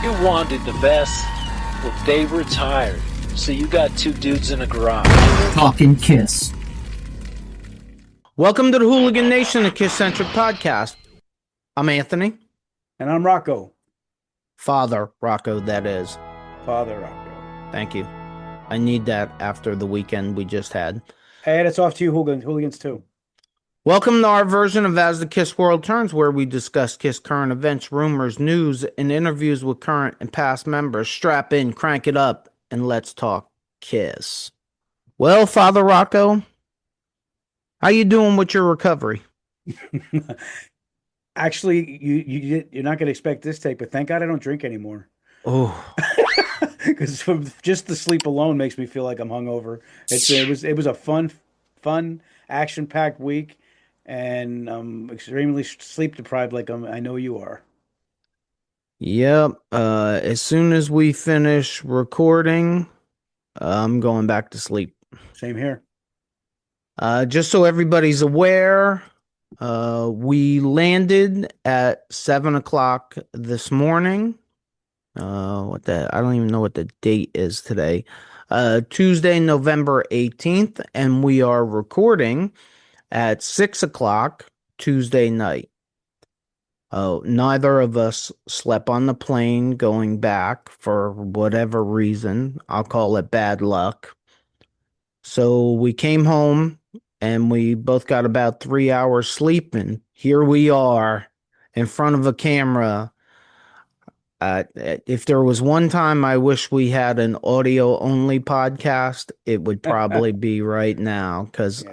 You wanted the best. Well, they retired. So you got two dudes in a garage. Talking KISS. Welcome to the Hooligan Nation, a KISS-Centric Podcast. I'm Anthony. And I'm Rocco. Father Rocco, that is. Father Rocco. Thank you. I need that after the weekend we just had. Hey, that's off to you, hooligans too. Welcome to our version of As the KISS World Turns, where we discuss KISS current events, rumors, news, and interviews with current and past members. Strap in, crank it up, and let's talk KISS. Well, Father Rocco, how you doing with your recovery? Actually, you're not going to expect this take, but thank God I don't drink anymore. Oh, because just the sleep alone makes me feel like I'm hungover. It was a fun, action-packed week, and I'm extremely sleep deprived, like I know you are. Yep. As soon as we finish recording, I'm going back to sleep. Same here. Just so everybody's aware, we landed at 7:00 this morning. I don't even know what the date is today. Tuesday, November 18th, and we are recording at 6:00 Tuesday night. Neither of us slept on the plane going back for whatever reason. I'll call it bad luck. So we came home and we both got about 3 hours sleep, and here we are in front of a camera. If there was one time I wish we had an audio-only podcast, it would probably be right now, because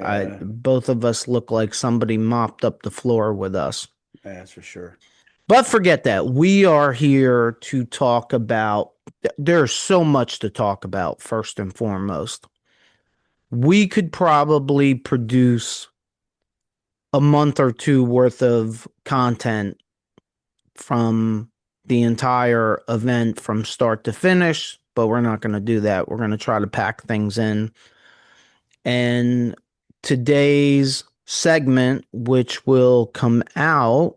both of us look like somebody mopped up the floor with us. Yeah, that's for sure. But forget that. We are here to talk about, there's so much to talk about, first and foremost. We could probably produce a month or two worth of content from the entire event from start to finish, but we're not going to do that. We're going to try to pack things in. And today's segment, which will come out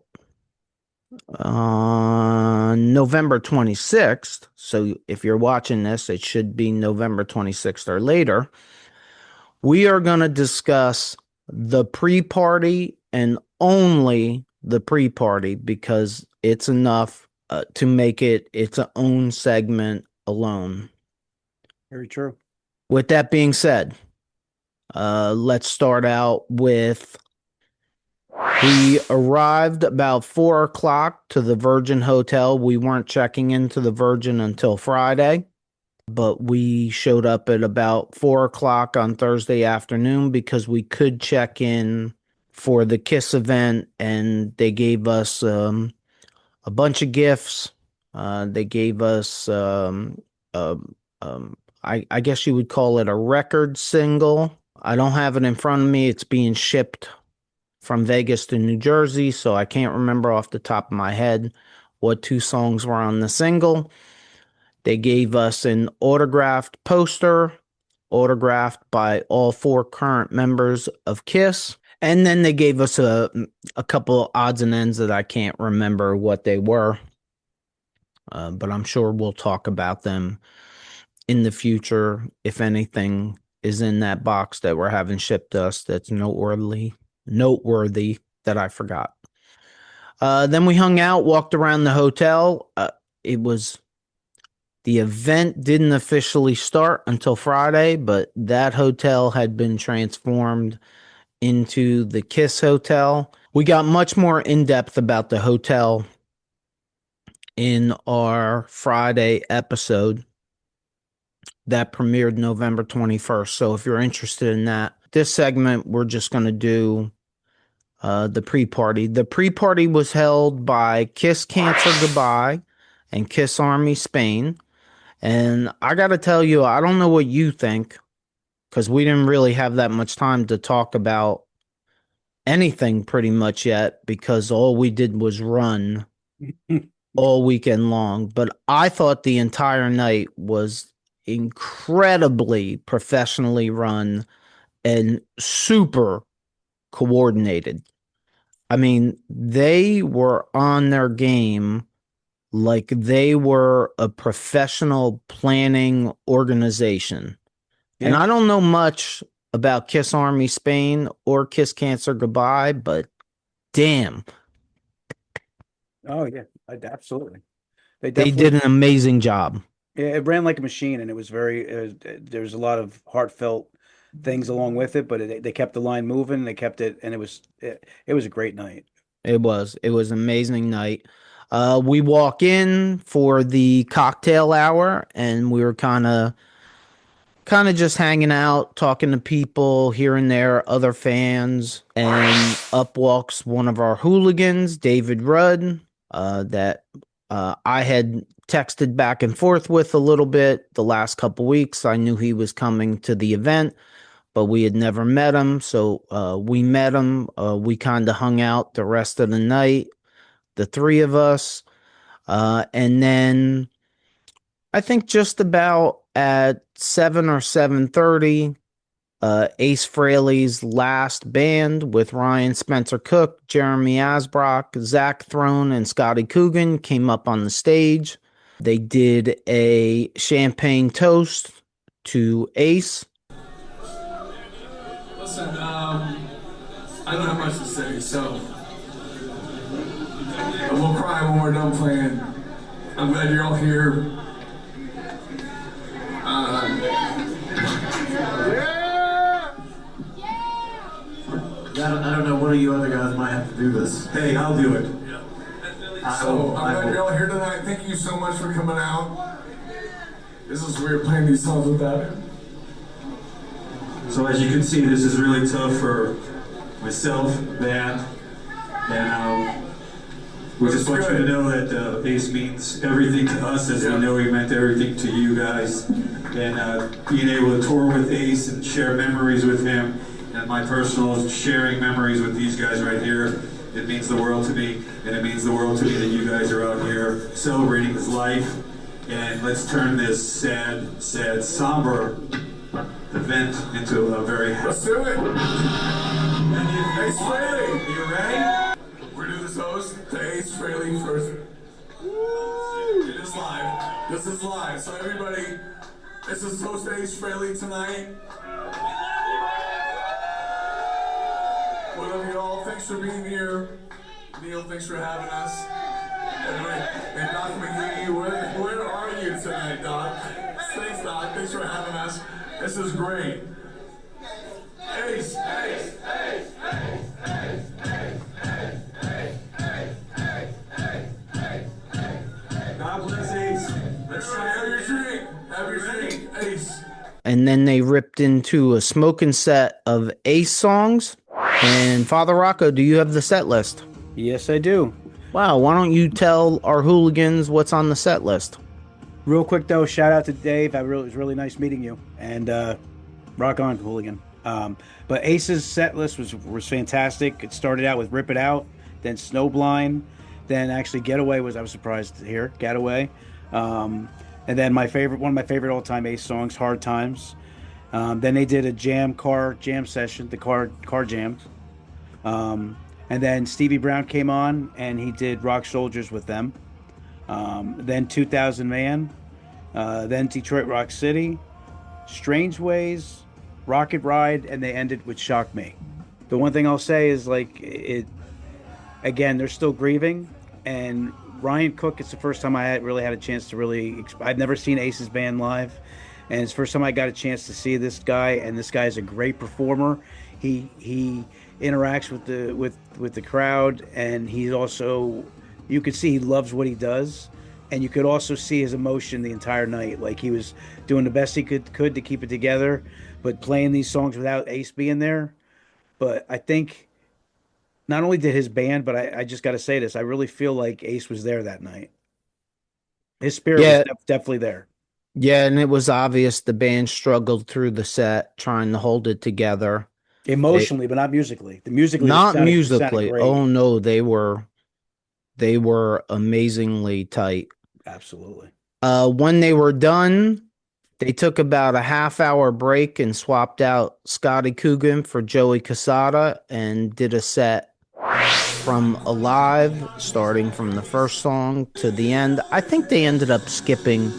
on November 26th, so if you're watching this, it should be November 26th or later, we are going to discuss the pre-party and only the pre-party, because it's enough to make it its own segment alone. Very true. With that being said, let's start out with, we arrived about 4:00 to the Virgin Hotel. We weren't checking into the Virgin until Friday, but we showed up at about 4:00 on Thursday afternoon because we could check in for the KISS event, and they gave us a bunch of gifts. They gave us, I guess you would call it a record single. I don't have it in front of me. It's being shipped from Vegas to New Jersey, so I can't remember off the top of my head what two songs were on the single. They gave us an autographed poster, autographed by all four current members of KISS. And then they gave us a couple odds and ends that I can't remember what they were. But I'm sure we'll talk about them in the future if anything is in that box that we're having shipped to us that's noteworthy that I forgot. Then we hung out, walked around the hotel. The event didn't officially start until Friday, but that hotel had been transformed into the KISS Hotel. We got much more in-depth about the hotel in our Friday episode that premiered November 21st. So if you're interested in that, this segment, we're just going to do the pre-party. The pre-party was held by KISS Cancer Goodbye and KISS Army Spain. And I got to tell you, I don't know what you think, because we didn't really have that much time to talk about anything pretty much yet, because all we did was run all weekend long. But I thought the entire night was incredibly professionally run and super coordinated. I mean, they were on their game like they were a professional planning organization. And Yeah. I don't know much about Kiss Army Spain or Kiss Cancer Goodbye, but damn, Oh yeah, absolutely. They they did definitely. an amazing job. Yeah, it ran like a machine, and it was very. There's a lot of heartfelt things along with it, but they kept the line moving. They kept it, and it was a great night. It was an amazing night. We walk in for the cocktail hour, and we were kind of just hanging out, talking to people here and there, other fans, and up walks one of our hooligans, David Rudd, that I had texted back and forth with a little bit the last couple weeks. I knew he was coming to the event, but we had never met him, so we met him. We kind of hung out the rest of the night, the three of us, and then I think just about at 7 or 7:30, Ace Frehley's last band with Ryan Spencer Cook, Jeremy Asbrock, Zach Throne, and Scotty Coogan came up on the stage. They did a champagne toast to Ace. Listen, I don't have much to say, so we'll cry when we're done playing. I'm glad you're all here. I don't know, one of you other guys might have to do this. Hey, I'll do it. So, I'm glad you're all here tonight. Thank you so much for coming out. This is weird playing these songs without it. So as you can see, this is really tough for myself, band, and we just want you to know that Ace means everything to us, as we know he meant everything to you guys. And being able to tour with Ace and share memories with him, and my personal sharing memories with these guys right here, it means the world to me, and it means the world to me that you guys are out here celebrating his life. And let's turn this sad, somber event into a very happy. Let's do it! Ace Frehley! You ready? We're doing this host to Ace Frehley first. It is live. This is live. So everybody, this is host Ace Frehley tonight. We love you all. Thanks for being here. Neil, thanks for having us. And Doc McGee, where are you tonight, Doc? Thanks, Doc. Thanks for having us. This is great. Ace, Ace, Ace, Ace, Ace, Ace, Ace, Ace, Ace. God bless Ace. Let's have your drink. Have your drink, Ace. And then they ripped into a smoking set of Ace songs. And Father Rocco, do you have the set list? Yes, I do. Wow, why don't you tell our hooligans what's on the set list? Real quick though, shout out to Dave. It was really nice meeting you, and rock on, hooligan. But Ace's set list was fantastic. It started out with "Rip It Out," then "Snowblind," then actually "Getaway" I was surprised to hear "Getaway," and then one of my favorite all-time Ace songs, "Hard Times." Then they did a car jam session, the car jam. And then Stevie Brown came on and he did Rock Soldiers with them. Then 2000 Man, then Detroit Rock City, Strange Ways, Rocket Ride, and they ended with Shock Me. The one thing I'll say is again, they're still grieving, and Ryan Cook, it's the first time I really had a chance to I've never seen Ace's band live, and it's the first time I got a chance to see this guy, and this guy is a great performer. He interacts with the crowd, and he's also, you could see he loves what he does, and you could also see his emotion the entire night. Like he was doing the best he could to keep it together, but playing these songs without Ace being there. But I think not only did his band, but I just got to say this, I really feel like Ace was there that night. His spirit was definitely there. Yeah, and it was obvious the band struggled through the set trying to hold it together. Emotionally, but not musically. Not sounded musically. great. Oh no, they were amazingly tight. Absolutely. When they were done, they took about a half-hour break and swapped out Scotty Coogan for Joey Casada and did a set From Alive, starting from the first song to the end. I think they ended up skipping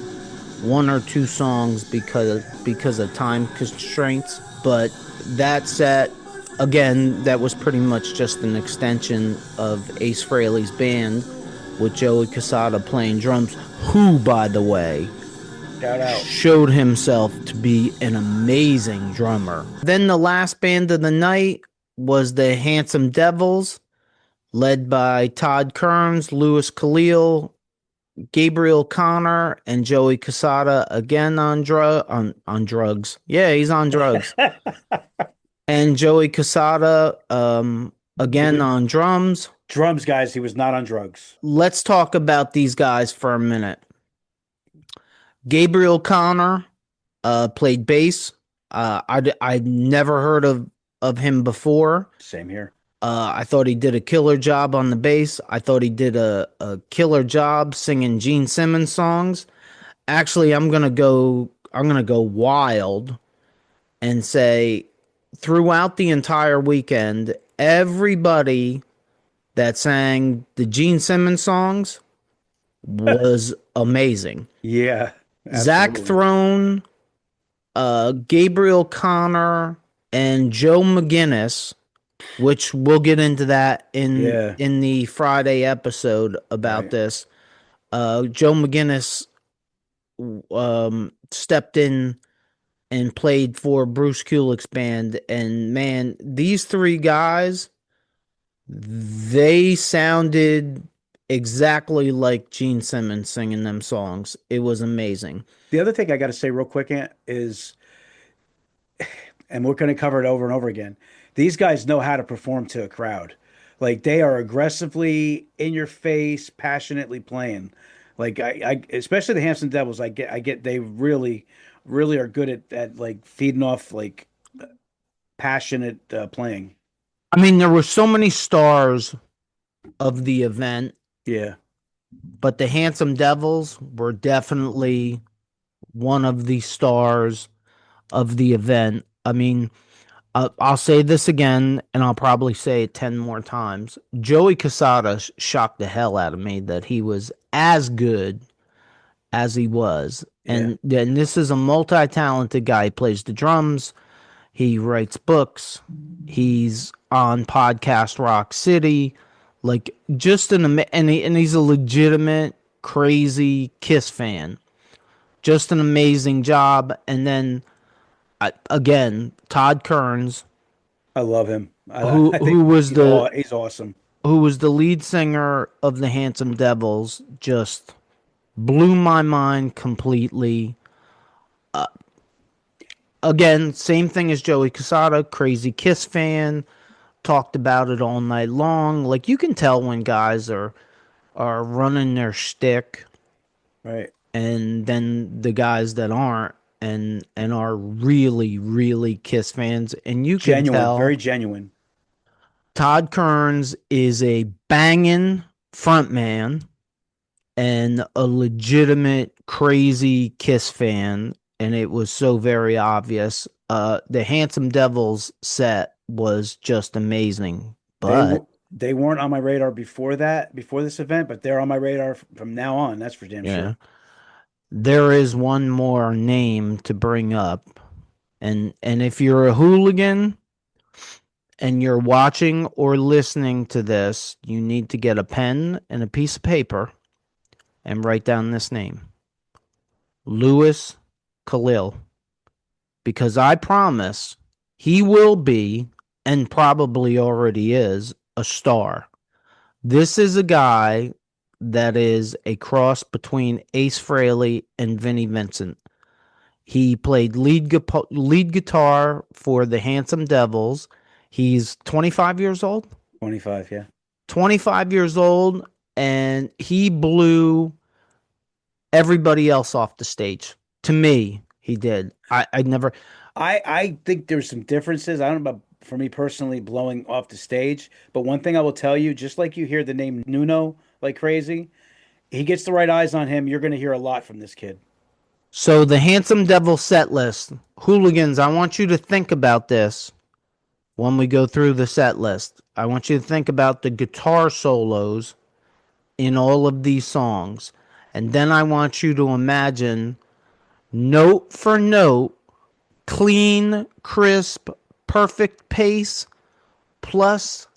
one or two songs because of time constraints, but that set, again, that was pretty much just an extension of Ace Frehley's band with Joey Casada playing drums, who, by the way, Shout out. showed himself to be an amazing drummer. Then the last band of the night was the Handsome Devils, led by Todd Kearns, Louis Khalil, Gabriel Connor, and Joey Casada, again on drugs. Yeah, he's on drugs. And Joey Casada, again on drums. Drums, guys. He was not on drugs. Let's talk about these guys for a minute. Gabriel Connor played bass. I'd never heard of him before. Same here. I thought he did a killer job on the bass. I thought he did a killer job singing Gene Simmons songs. Actually, I'm gonna go wild and say throughout the entire weekend, everybody that sang the Gene Simmons songs was amazing. Yeah. Zach Throne, Gabriel Connor, and Joe McGinnis, which we'll get into that in the Friday episode about this. Joe McGinnis stepped in and played for Bruce Kulick's band, and man, these three guys, they sounded exactly like Gene Simmons singing them songs. It was amazing. The other thing I got to say real quick, Ant, is, and we're going to cover it over and over again, these guys know how to perform to a crowd. Like, they are aggressively in your face, passionately playing. Like, I especially the Handsome Devils, I get they really are good at like feeding off like passionate playing. I mean, there were so many stars of the event. Yeah. But the Handsome Devils were definitely one of the stars of the event. I mean, I'll say this again, and I'll probably say it 10 more times. Joey Casada shocked the hell out of me that he was as good as he was. And this is a multi-talented guy. He plays the drums. He writes books. He's on Podcast Rock City. Like, just and he's a legitimate, crazy KISS fan. Just an amazing job. And then, again, Todd Kearns. I love him. He's awesome. Who was the lead singer of the Handsome Devils, just blew my mind completely. Again, same thing as Joey Casada, crazy KISS fan. Talked about it all night long. Like, you can tell when guys are running their shtick, right? And then the guys that aren't and are really, really KISS fans, and you can tell, very genuine. Todd Kearns is a banging frontman and a legitimate crazy KISS fan, and it was so very obvious. The Handsome Devils set was just amazing, but they weren't on my radar before this event, but they're on my radar from now on. That's for damn sure. There is one more name to bring up, and if you're a hooligan and you're watching or listening to this, you need to get a pen and a piece of paper and write down this name: Louis Khalil, because I promise he will be, and probably already is, a star. This is a guy that is a cross between Ace Frehley and Vinnie Vincent. He played lead guitar for the Handsome Devils. He's 25 years old? 25, yeah. 25 years old, and he blew everybody else off the stage. To me, he did. I think there's some differences. I don't know about, for me personally, blowing off the stage. But one thing I will tell you, just like you hear the name Nuno like crazy, he gets the right eyes on him. You're going to hear a lot from this kid. So the Handsome Devil set list. Hooligans, I want you to think about this when we go through the set list. I want you to think about the guitar solos in all of these songs. And then I want you to imagine note for note, clean, crisp, perfect pace, plus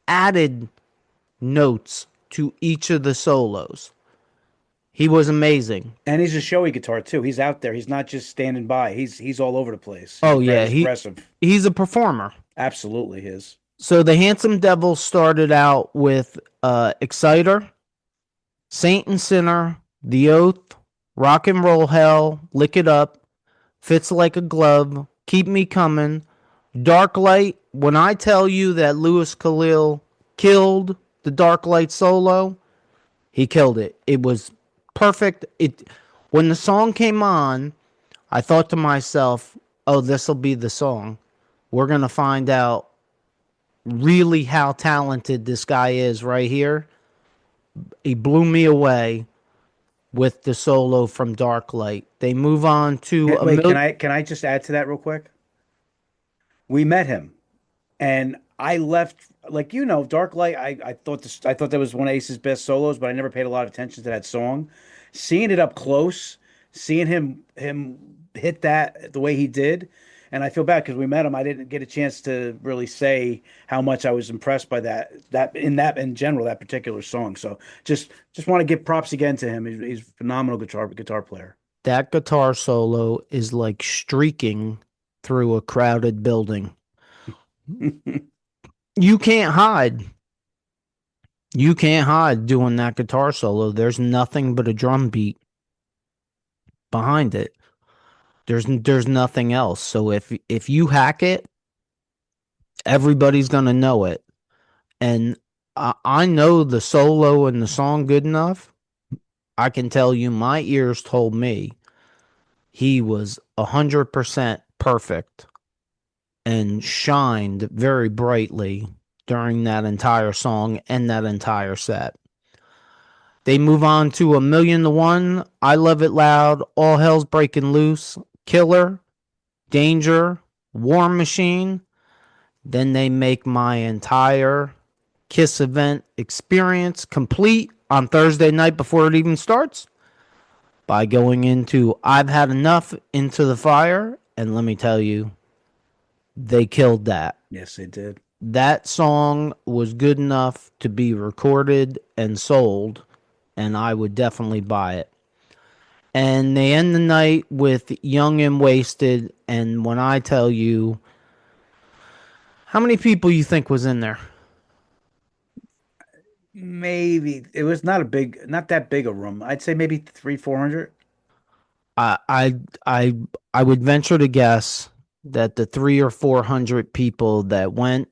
added notes to each of the solos. He was amazing. And he's a showy guitar too. He's out there. He's not just standing by. He's all over the place. Oh He's yeah, very expressive. he's a performer. Absolutely his. So the Handsome Devil started out with Exciter, Saint and Sinner, The Oath, Rock and Roll Hell, Lick It Up, Fits Like a Glove, Keep Me Coming, Dark Light. When I tell you that Louis Khalil killed the Dark Light solo, he killed it. It was perfect. When the song came on, I thought to myself, oh, this will be the song. We're going to find out really how talented this guy is right here. He blew me away with the solo from Dark Light. They move on to Wait, can I just add to that real quick? We met him, and I left like Dark Light. I thought that was one of Ace's best solos, but I never paid a lot of attention to that song. Seeing it up close, seeing him hit that the way he did, and I feel bad because we met him. I didn't get a chance to really say how much I was impressed by that in general, that particular song. So just want to give props again to him. He's a phenomenal guitar player. That guitar solo is like streaking through a crowded building. You can't hide. You can't hide doing that guitar solo. There's nothing but a drum beat behind it. There's nothing else. So if you hack it, everybody's gonna know it. And I know the solo and the song good enough. I can tell you, my ears told me he was 100% perfect and shined very brightly during that entire song and that entire set. They move on to A Million to One, I Love It Loud, All Hell's Breaking Loose, Killer, Danger, War Machine. Then they make my entire KISS event experience complete on Thursday night before it even starts by going into I've Had Enough, Into the Fire. And let me tell you, they killed that. Yes, they did. That song was good enough to be recorded and sold, and I would definitely buy it. And they end the night with Young and Wasted. And when I tell you, how many people you think was in there? Maybe it was not that big a room. I'd say maybe 300-400. I would venture to guess that the 300 or 400 people that went,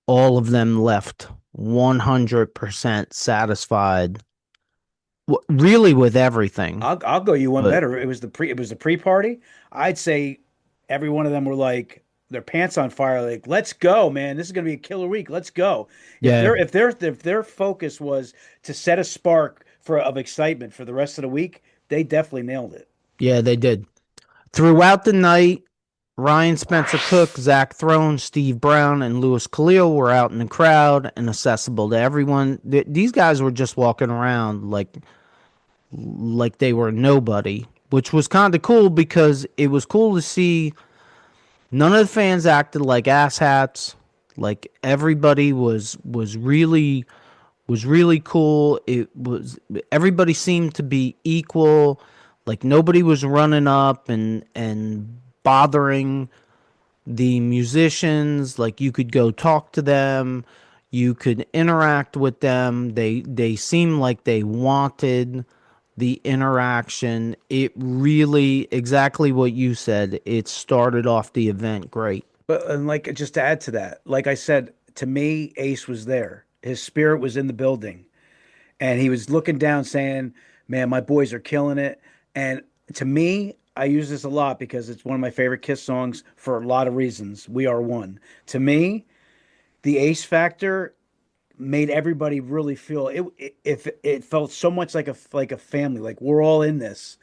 all of them left 100% satisfied. Really, with everything. I'll go you one better. It was the pre-party. I'd say every one of them were like their pants on fire. Like, let's go, man! This is gonna be a killer week. Let's go. Yeah. If their focus was to set a spark of excitement for the rest of the week, they definitely nailed it. Yeah, they did. Throughout the night, Ryan Spencer Cook, Zach Throne, Steve Brown, and Louis Khalil were out in the crowd and accessible to everyone. These guys were just walking around like they were nobody, which was kind of cool because it was cool to see none of the fans acted like asshats. Like everybody was really cool. Everybody seemed to be equal. Like nobody was running up and bothering the musicians. Like you could go talk to them, you could interact with them. They seemed like they wanted the interaction. It really, exactly what you said, it started off the event great. But and like just to add to that, like I said, to me, Ace was there. His spirit was in the building, and he was looking down, saying, "Man, my boys are killing it." And to me, I use this a lot because it's one of my favorite KISS songs for a lot of reasons. We Are One. To me, the Ace factor made everybody really feel it felt so much like a family, like we're all in this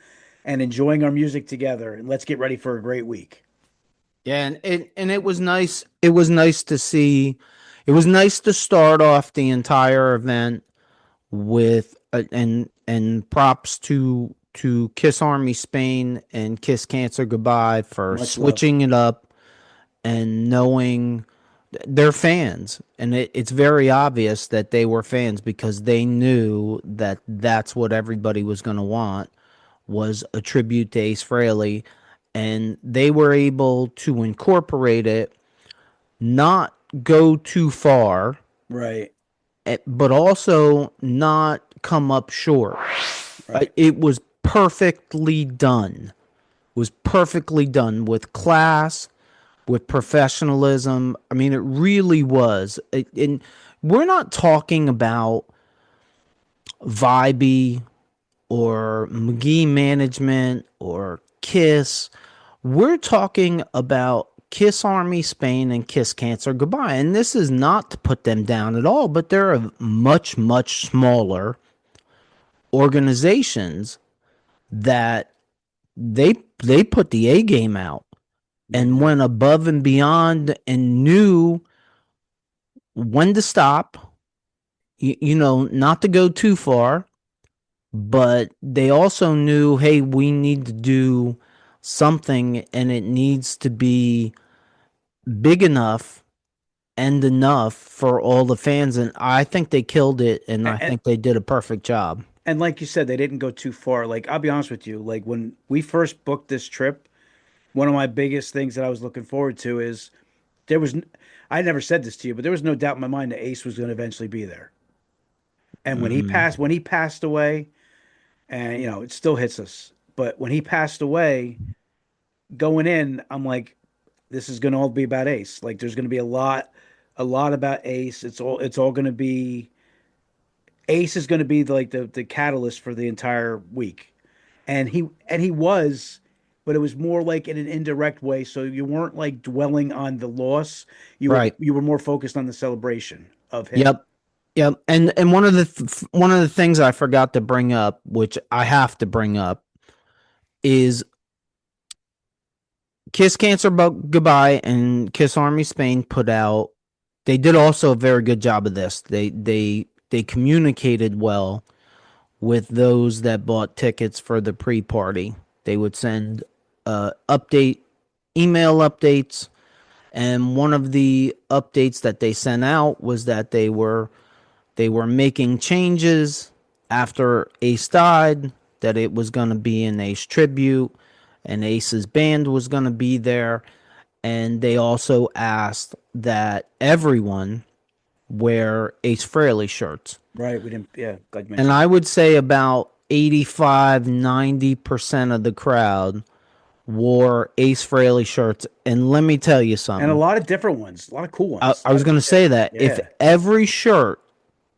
and enjoying our music together, and let's get ready for a great week. Yeah, and it was nice. It was nice to see. It was nice to start off the entire event with and props to Kiss Army Spain and Kiss Cancer Goodbye for Much love. switching it up and knowing they're fans, and it's very obvious that they were fans because they knew that that's what everybody was going to want, was a tribute to Ace Frehley, and they were able to incorporate it, not go too far, Right. but also not come up short. Right. It was perfectly done. Was perfectly done with class, with professionalism. I mean, it really was. And we're not talking about Vibey or McGee Management or Kiss. We're talking about Kiss Army Spain and Kiss Cancer Goodbye. And this is not to put them down at all, but they're a much, much smaller organizations that they put the A game out and went above and beyond and knew when to stop, not to go too far, but they also knew, hey, we need to do something and it needs to be big enough and enough for all the fans. And I think they killed it, and I think they did a perfect job. And like you said, they didn't go too far. Like, I'll be honest with you, like when we first booked this trip, one of my biggest things that I was looking forward to is there was, I never said this to you, but there was no doubt in my mind that Ace was going to eventually be there. And when he passed away, and it still hits us, but when he passed away, going in, I'm like, this is going to all be about Ace. Like, there's going to be a lot about Ace. It's all going to be Ace is going to be like the catalyst for the entire week, and he was, but it was more like in an indirect way. So you weren't like dwelling on the loss. Right. You were more focused on the celebration of him. Yep. Yep. And one of the things I forgot to bring up, which I have to bring up, is Kiss Cancer Goodbye and Kiss Army Spain put out. They did also a very good job of this. They communicated well with those that bought tickets for the pre-party. They would send email updates, and one of the updates that they sent out was that they were making changes after Ace died, that it was going to be an Ace tribute, and Ace's band was going to be there, and they also asked that everyone wear Ace Frehley shirts. Right. We didn't. Yeah. Glad you mentioned. And I would say about 85-90% of the crowd wore Ace Frehley shirts. And let me tell you something. And a lot of different ones, a lot of cool ones. I was going to say that. Yeah. If every shirt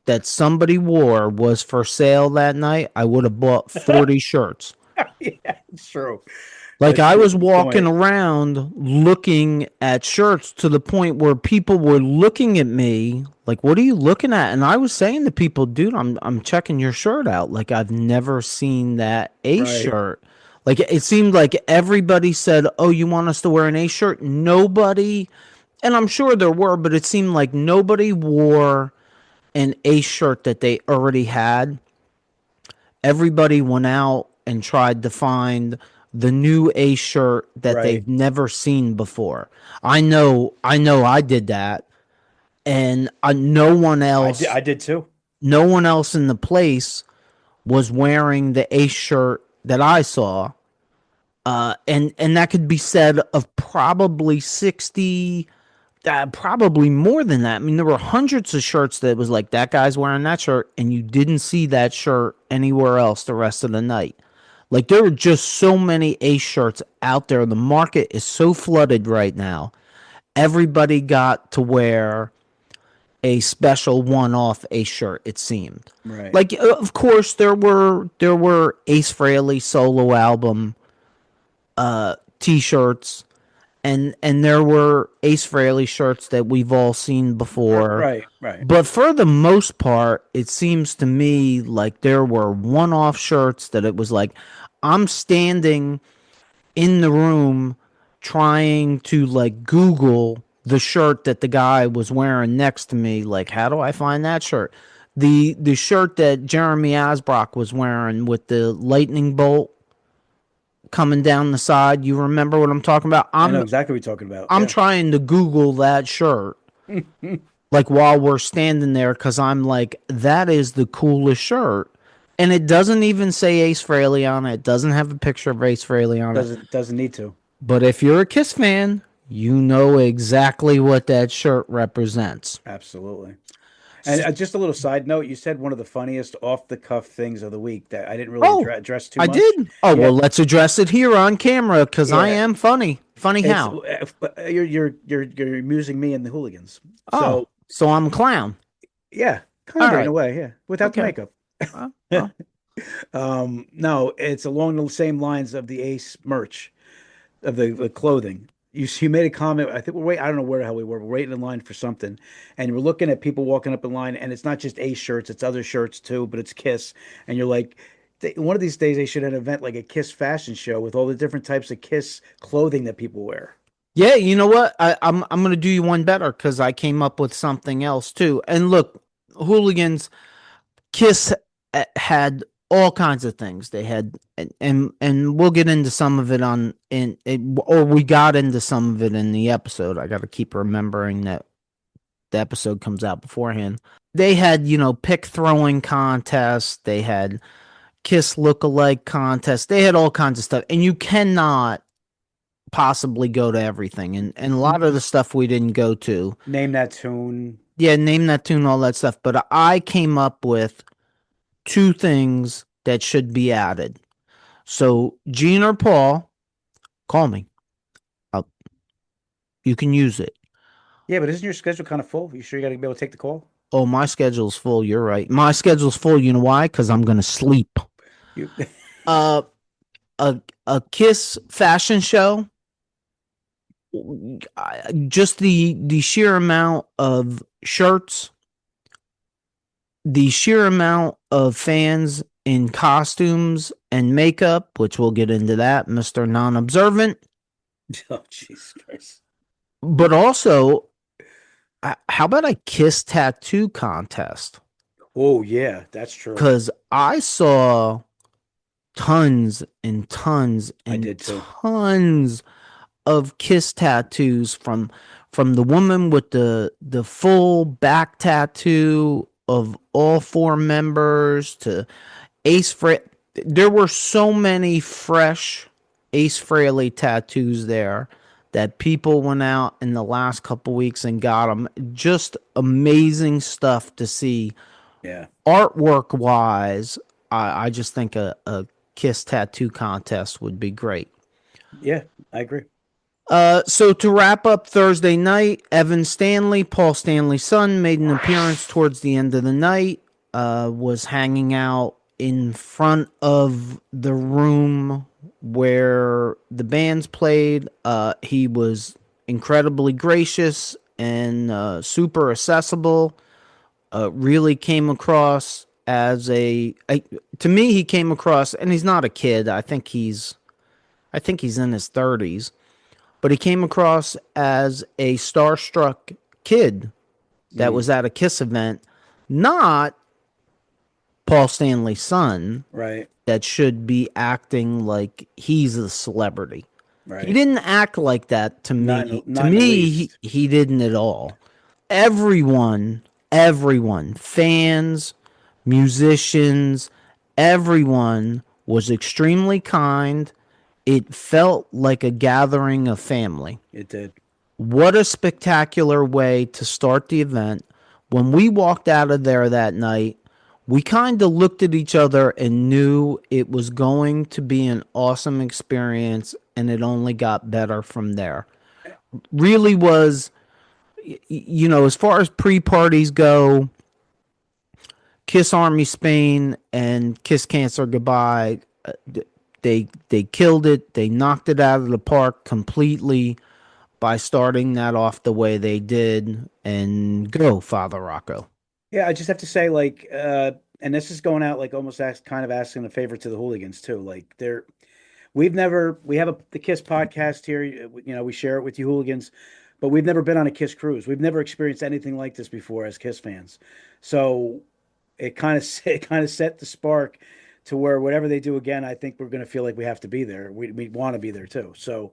that somebody wore was for sale that night, I would have bought 40 shirts. Yeah, it's true. Like, That's I a was good walking point. around looking at shirts to the point where people were looking at me like, what are you looking at? And I was saying to people, dude, I'm checking your shirt out. Like, I've never seen that Ace Right. shirt. Like, it seemed like everybody said, oh, you want us to wear an Ace shirt? Nobody, and I'm sure there were, but it seemed like nobody wore an Ace shirt that they already had. Everybody went out and tried to find the new Ace shirt that Right. they've never seen before. I know I did that, and no one else, I did too. no one else in the place was wearing the Ace shirt that I saw. And that could be said of probably 60, probably more than that. I mean, there were hundreds of shirts that was like, that guy's wearing that shirt, and you didn't see that shirt anywhere else the rest of the night. Like, there were just so many Ace shirts out there. The market is so flooded right now. Everybody got to wear a special one-off Ace shirt, it seemed. Right. Like, of course, there were Ace Frehley solo album t-shirts, and there were Ace Frehley shirts that we've all seen before. Right. Right. But for the most part, it seems to me like there were one-off shirts that it was like, I'm standing in the room trying to like Google the shirt that the guy was wearing next to me. Like, how do I find that shirt? The shirt that Jeremy Asbrock was wearing with the lightning bolt coming down the side. You remember what I'm talking about? I know exactly what you're talking about. I'm trying to Google that shirt. Like while we're standing there, because I'm like, that is the coolest shirt. And it doesn't even say Ace Frehley on it. It doesn't have a picture of Ace Frehley on it. Doesn't need to. But if you're a KISS fan, you know exactly what that shirt represents. Absolutely. And just a little side note, you said one of the funniest off-the-cuff things of the week that I didn't really address too much. I did? Oh, well, let's address it here on camera, because I am funny. Funny how? You're amusing me and the hooligans. So I'm a clown. Yeah, kind of in a way, yeah, without the makeup. No, it's along the same lines of the Ace merch, of the clothing. You made a comment. I think I don't know where the hell we were. We're waiting in line for something, and we're looking at people walking up in line, and it's not just Ace shirts; it's other shirts too. But it's KISS, and you're like, one of these days they should have an event like a KISS fashion show with all the different types of KISS clothing that people wear. Yeah, you know what? I'm gonna do you one better, because I came up with something else too. And look, hooligans, KISS had all kinds of things. They had, and we'll get into some of it or we got into some of it in the episode. I got to keep remembering that the episode comes out beforehand. They had, pick throwing contests. They had KISS lookalike contests. They had all kinds of stuff, and you cannot possibly go to everything. And a lot of the stuff we didn't go to. Name that tune. Yeah, name that tune, all that stuff. But I came up with 2 things that should be added. So Gene or Paul, call me. You can use it. Yeah, but isn't your schedule kind of full? You sure you got to be able to take the call? Oh, my schedule's full. You're right. My schedule's full. You know why? Because I'm going to sleep. A KISS fashion show. Just the sheer amount of shirts, the sheer amount of fans in costumes and makeup, which we'll get into that, Mr. Non-Observant. Oh, Jesus Christ. But also, how about a KISS tattoo contest? Oh, yeah, that's true. Because I saw tons and tons and tons of KISS tattoos from the woman with the full back tattoo of all 4 members to Ace Frehley. There were so many fresh Ace Frehley tattoos there that people went out in the last couple weeks and got them. Just amazing stuff to see. Yeah. Artwork wise, I just think a KISS tattoo contest would be great. Yeah, I agree. So to wrap up Thursday night, Evan Stanley, Paul Stanley's son, made an appearance towards the end of the night, was hanging out in front of the room where the bands played. He was incredibly gracious and super accessible. Really came across as to me, he came across, and he's not a kid. I think he's in his 30s. But he came across as a starstruck kid that was at a KISS event, not Paul Stanley's son, right? That should be acting like he's a celebrity. Right. He didn't act like that to me. To me, he didn't at all. Everyone, fans, musicians, everyone was extremely kind. It felt like a gathering of family. It did. What a spectacular way to start the event. When we walked out of there that night, we kind of looked at each other and knew it was going to be an awesome experience, and it only got better from there. Really was, as far as pre-parties go, KISS Army Spain and KISS Cancer Goodbye, they killed it. They knocked it out of the park completely by starting that off the way they did. And go, Father Rocco. Yeah, I just have to say, and this is going out like almost kind of asking a favor to the hooligans too. Like we have the KISS podcast here. You know, we share it with you hooligans, but we've never been on a KISS cruise. We've never experienced anything like this before as KISS fans. So it kind of set the spark to where whatever they do again, I think we're going to feel like we have to be there. We want to be there too. So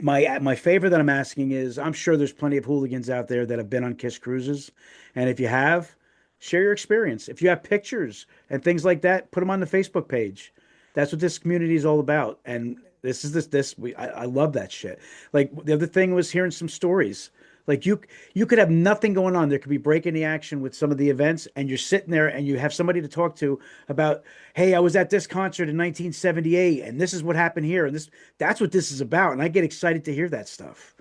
my favor that I'm asking is, I'm sure there's plenty of hooligans out there that have been on KISS cruises, and if you have, share your experience. If you have pictures and things like that, put them on the Facebook page. That's what this community is all about. And I love that shit. Like, the other thing was hearing some stories. Like, you could have nothing going on. There could be breaking the action with some of the events, and you're sitting there and you have somebody to talk to about, hey, I was at this concert in 1978 and this is what happened here. And that's what this is about. And I get excited to hear that stuff.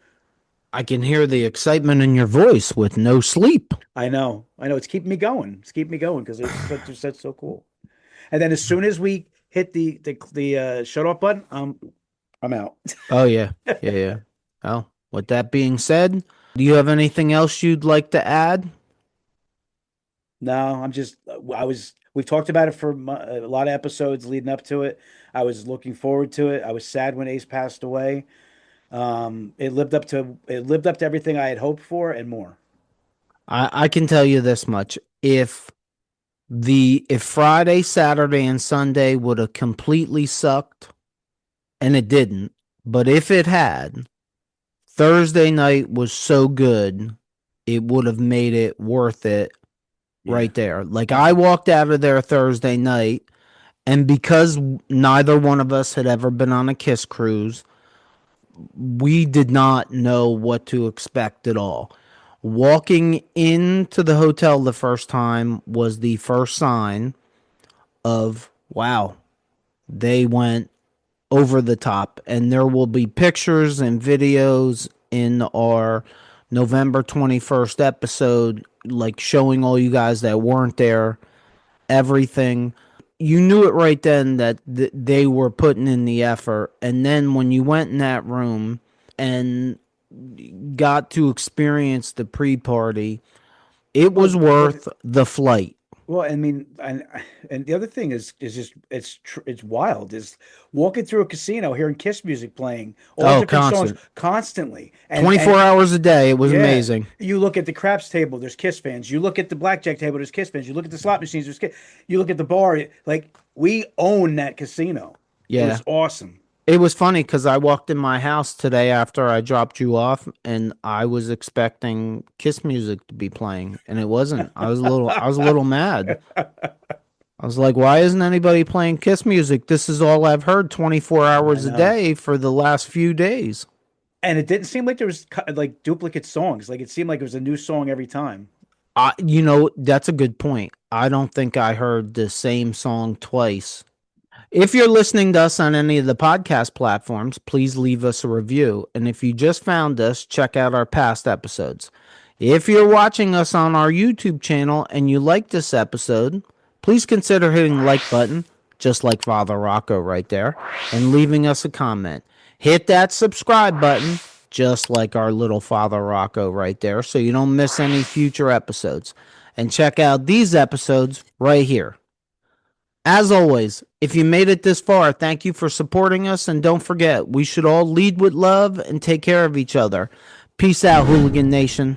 I can hear the excitement in your voice with no sleep. I know. It's keeping me going. Because it's such so cool. And then as soon as we hit the shut off button, I'm out. Oh yeah. Yeah. Well, with that being said, do you have anything else you'd like to add? No, we've talked about it for a lot of episodes leading up to it. I was looking forward to it. I was sad when Ace passed away. It lived up to everything I had hoped for and more. I can tell you this much. If Friday, Saturday, and Sunday would have completely sucked, and it didn't, but if it had, Thursday night was so good, it would have made it worth it right there. Like, I walked out of there Thursday night, and because neither one of us had ever been on a KISS cruise, we did not know what to expect at all. Walking into the hotel the first time was the first sign of, wow, they went over the top. And there will be pictures and videos in our November 21st episode, like showing all you guys that weren't there, everything. You knew it right then that they were putting in the effort. And then when you went in that room and got to experience the pre-party, it was worth the flight. Well, I mean, and the other thing is just it's wild. Is walking through a casino hearing KISS music playing all different songs constantly, 24 hours a day. It was amazing. You look at the craps table, there's KISS fans. You look at the blackjack table, there's KISS fans. You look at the slot machines, there's KISS. You look at the bar, like, we own that casino. Yeah, it was awesome. It was funny because I walked in my house today after I dropped you off, and I was expecting KISS music to be playing, and it wasn't. I was a little mad. I was like, why isn't anybody playing KISS music? This is all I've heard 24 hours a day for the last few days. And it didn't seem like there was like duplicate songs. Like, it seemed like it was a new song every time. That's a good point. I don't think I heard the same song twice. If you're listening to us on any of the podcast platforms, please leave us a review. And if you just found us, check out our past episodes. If you're watching us on our YouTube channel and you like this episode, please consider hitting the like button, just like Father Rocco right there, and leaving us a comment. Hit that subscribe button, just like our little Father Rocco right there, so you don't miss any future episodes. And check out these episodes right here. As always, if you made it this far, thank you for supporting us, and don't forget, we should all lead with love and take care of each other. Peace out, Hooligan Nation.